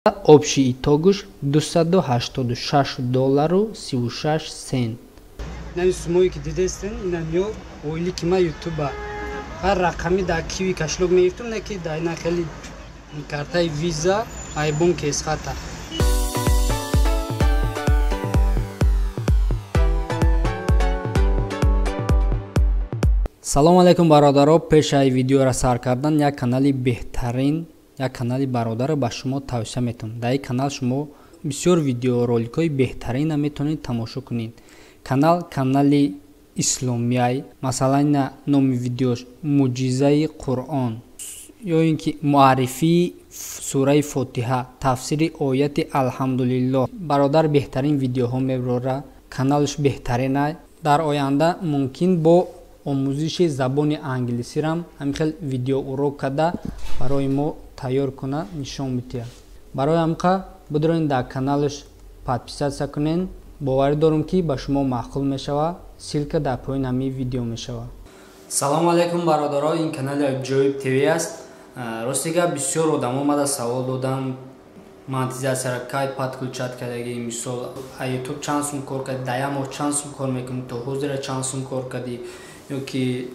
общий итогуш $286.36. Нами сумои ки дидестен ина мё ойли ки ма ютуба ҳар рақами да киви кашлог мегирифтум не ки да ина хели картаи виза айбон кесхата. Салому алейкум бародаро, пеш аз видеоро сар кардан як канали беҳтарин, як канали бародарро ба шумо тавсия метавонам. Дар ин канал шумо бисёр видеороликҳои беҳтарина метавонед тамошо кунед. Канали исломияй, масалан номи видеош муъҷизаи Қуръон ё ин ки муаррифии сураи Фотиҳа, тафсири ояти алҳамдулиллоҳ. Бародар беҳтарин видеоҳо мебарад, каналш беҳтарина. Дар оянда мумкин бо омӯзиши забони англисирам ҳамин хел видеоурок карда барои мо тайёр куна нишон медиҳад. Барои ҳамқа бидорен дар каналш подписаться кунен. боварӣ дорам ки ба шумо маъқул мешава. силка дар поин ҳамин видео мешава. Салому алейкум бародаро, ин канали АЧОИБ ТВ аст. Ростига бисёр одам омада савол додан монетизатсияро кай подключат кардаги, мисол ютуб чанд сум кор карди, дар як моҳ чанд сум кор мекунӣ, то ҳозира чанд сум кор кардӣ, ё ки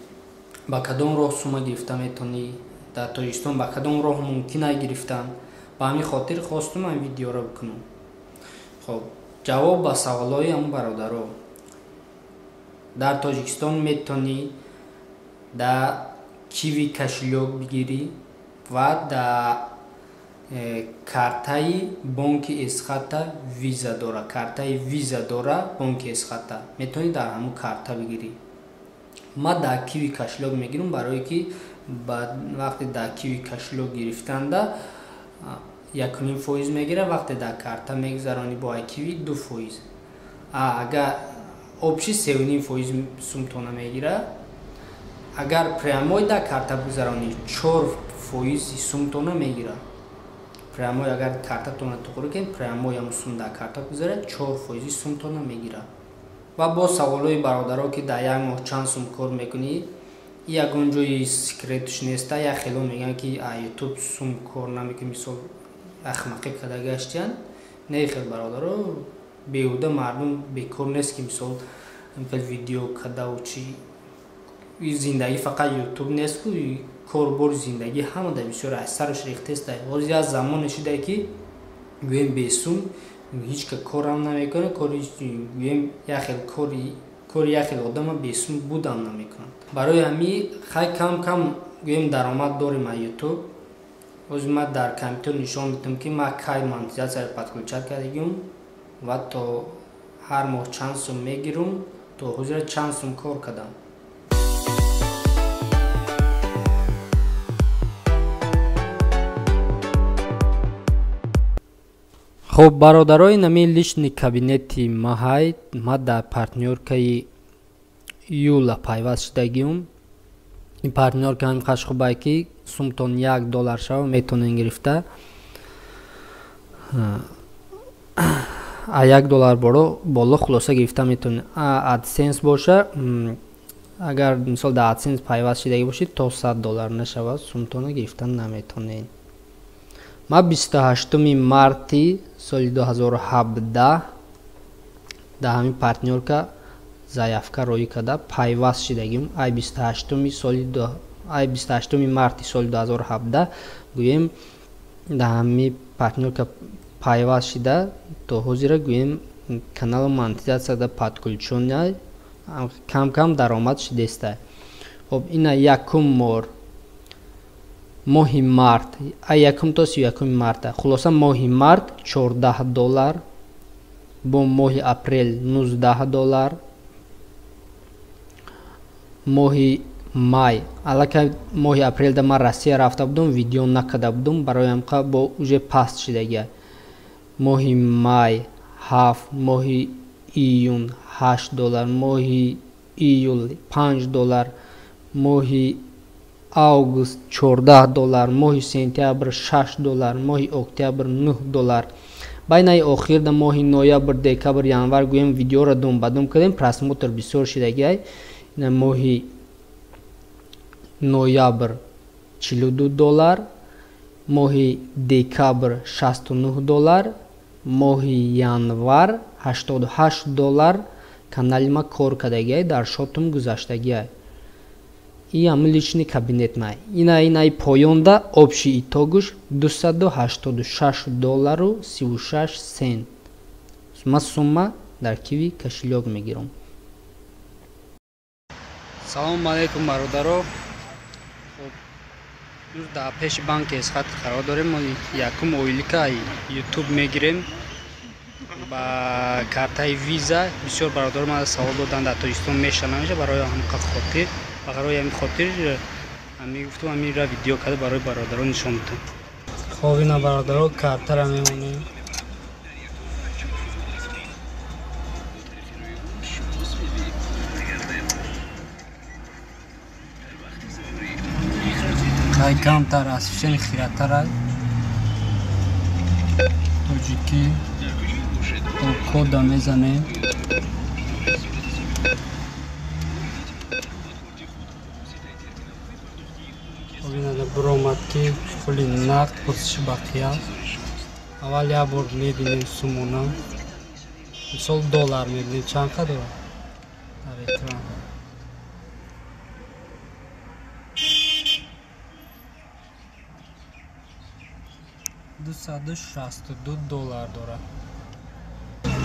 ба кадом роҳ сума гирифта метавонӣ, дар Тоҷикистон ба кадом роҳ мумкина гирифтан. Ба ҳамин хотир хостум ин видеоро бикунам. Хоб, ҷавоб ба саволҳои ҳамон бародаро. Дар Тоҷикистон метавонӣ дар киви кошелёк бигирӣ ва дар картаи бонки эсхата виза дора. Картаи виза дора, бонки эсхата метавонӣ дар ҳамон карта бигирӣ. ма дар киви кошелёк мегирам, барое ки вақте дар киви кошелёк гирифтанда 1.5% мегира, вақте дар карта мегзаронӣ бо киви 2%. Агар общи 3.5% сумтона мегира. агар прямой дар карта бигзаронӣ 4% сумтона мегира. прямой агар картатона туғри кен, прямой ҳам сум дар карта бигзара 4% сумтона мегира. ва бо саволҳои бародаро ки дар як моҳ чанд сум кор мекунӣ, ягон ҷои секретш неста. як хело мегӯян ки ютуб сум кор намекунӣ, мисол ахмақӣ када гаштиян. Не хел бародаро, беҳуда мардум бекор нест ки мисол видео када у чи зиндагӣ фақат ютуб нест, корбори зиндагӣ ҳамада бисёр аз сараш рехтест. ҳозир аз замоне шуда ки гӯем бесум ҳеҷ ка корам намекунад, гӯем як хел кори як хел одама бесум будам намекунад. барои ҳамин хай кам кам гӯем даромад дорем аз ютуб. ҳозир ман дар компютер нишон медиҳам ки ман кай монетизатсияро подключат кардагим ва то ҳар моҳ чанд сум мегирам, то ҳозира чанд сум кор кардам. хоб бародарои нами лични кабинети маҳай, ма дар партнёркаи юла пайваст шудагиам. ин партнёрка ҳамин қадр хубае ки сумтон $1 шава метавонем гирифта. $1 боло хулоса гирифта метавонем. AdSense боша, агар мисол дар AdSense пайваст шудагӣ бошед, то $100 нашава сумтона гирифта наметавонед. ма 28 марти соли 2017 дар ҳамин партнёрка заявка роӣ карда пайваст шудагим. 28 марти соли 2017 гӯем дар ҳамин партнёрка пайваст шуда, то ҳозира гӯем канал монетизатсияда подключёна кам кам даромад шудеста. хоб ина якум моҳи март, якум то 31 марта, хулоса моҳи март $14, бо моҳи апрел $19, моҳи май, аллакай моҳи апрелда ман Россия рафта будам, видео накарда будам, барои ҳамқа бо уже паст шудагия. моҳи май 7, моҳи июн $8, моҳи июл $5, моҳи август $14, моҳи сентябр $6, моҳи октябр $9. байнаи охир да моҳи ноябр, декабр, январ гӯем видеоро дум ба дум кардем, просмотр бисёр шудагиай. ина моҳи ноябр $42, моҳи декабр $69, моҳи январ $88 канали ма кор кардагиай дар шотум гузаштагиай. И ҳамин лични кабинет май. Инай поёнда обши итогуш $286.36. Ма сумма дар киви кошелек мегирам. Салому алейкум бародаро. Рӯз дар пеши банки хат қарор дорем. Мо якум ойлика ютуб мегирем ба картаи виза. Бисёр бародаро ман савол додан дар Тоҷикистон меша намеша. Барои ҳамқа хотир барои ҳамин хотир гуфтам ҳаминра видео карда барои бародаро нишон додам. Хоб ина бародаро картара мемонем. Ай камтар асфишен хиратара тоҷики кода мезанем. Обинада буромад ки пули нақд пурсиши бақия. Аввал як бор мебинем сумона. Мисол доллар мебинем чанд қадр дар экран. $262 дорад.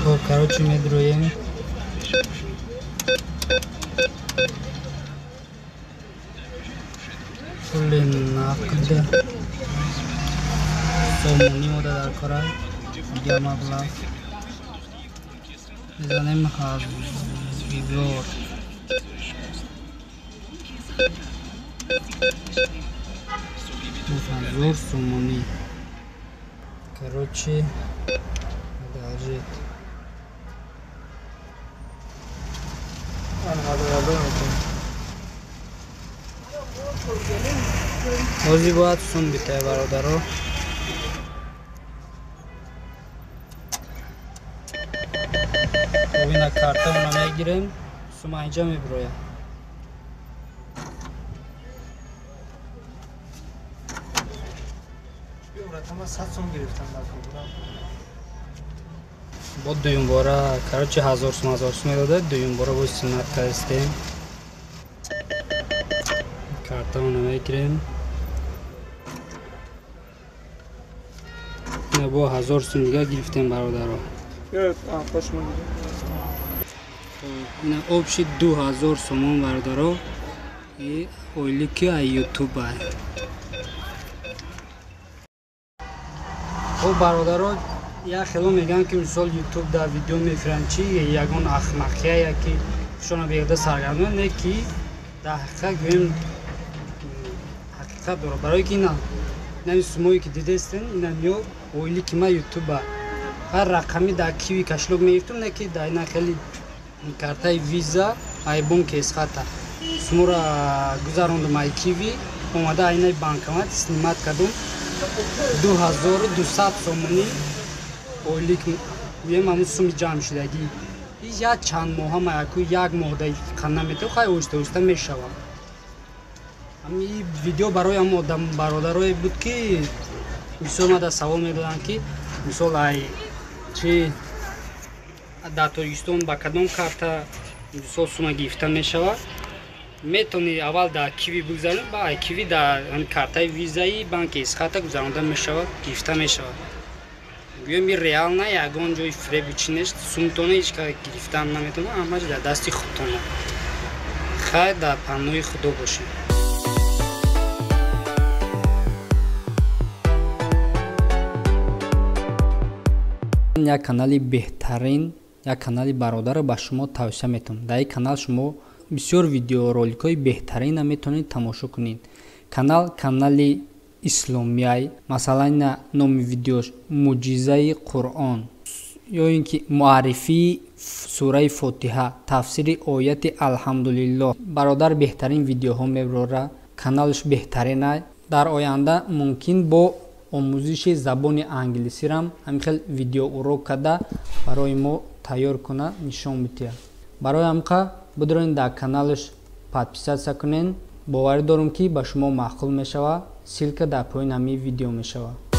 То короче медроем. Пули нақд сомони мода дар кора дига маблағ мезанем $1000 сомони. Короче, продолжить. Ози бояд сум битай бародаро. Обина картамона мегирем. Сума инҷа мебироям. Бо дуюм бора короче $1000 сум додад. Дуюм бора бо синат кардем. Картамона мегирем. Бо $1000 сум дига гирифтем бародаро. Ина обши $2000 сомон бародаро. И ойлики ай ютуб ай. О бародаро, я хело мегам ки мисол ютуб да видео мефирам чи ягон ахмақия ки шона беғда саргармон не ки да ҳақиқат гӯем ҳақиқат дора. Барои ки ина нами сумои ки дидестен ина меё ойли ки ма ютуба ҳар рақами да киви кошелек мегирифтам не ки да ина хели картаи виза ай бонки эсхата сумора гузарондам ай киви омада айнаи банкомат снимат кардам. 2200 сомони ойлик гӯем ҳамун суми ҷамъ шудагӣ. Я чанд моҳа маяку як моҳда қана метавон хай оҳиста оҳиста мешавад. ҳамин видео барои ҳам одам бародарое буд ки мисол мада савол медоданд ки мисол ай чи дар Тоҷикистон ба кадом карта мисол сума гирифта мешавад. Метавони аввал дар киви бигузаронед ба киви дар картаи визаи банки эсхата гузаронда мешавад, гирифта мешавад. Гӯем ин реал на ягон ҷои фребичи нест. Сумтона ҳеҷ кар гирифтан наметавонад, ҳамааш дар дасти худтона. Хайр дар паноҳи худо бошед. Як канали беҳтарин, як канали бародарро ба шумо тавсия метавонам. Дар ин канал шумо бисёр видеороликҳои беҳтарина метавонед тамошо кунед. Канали исломияй, масалан номи видеош муъҷизаи Қуръон ё ин ки муаррифии сураи Фотиҳа, тафсири ояти алҳамдулиллоҳ. Бародар беҳтарин видеоҳо мебарора, каналш беҳтарина. Дар оянда мумкин бо омӯзиши забони англисирам ҳамин хел видео урок карда барои мо тайёр куна нишон бития. Барои ҳамқа бидроен дар каналш подписаться кунен. Боварӣ дорам ки ба шумо маъқул мешавад. ссилка дар поин ҳамин видео мешавад.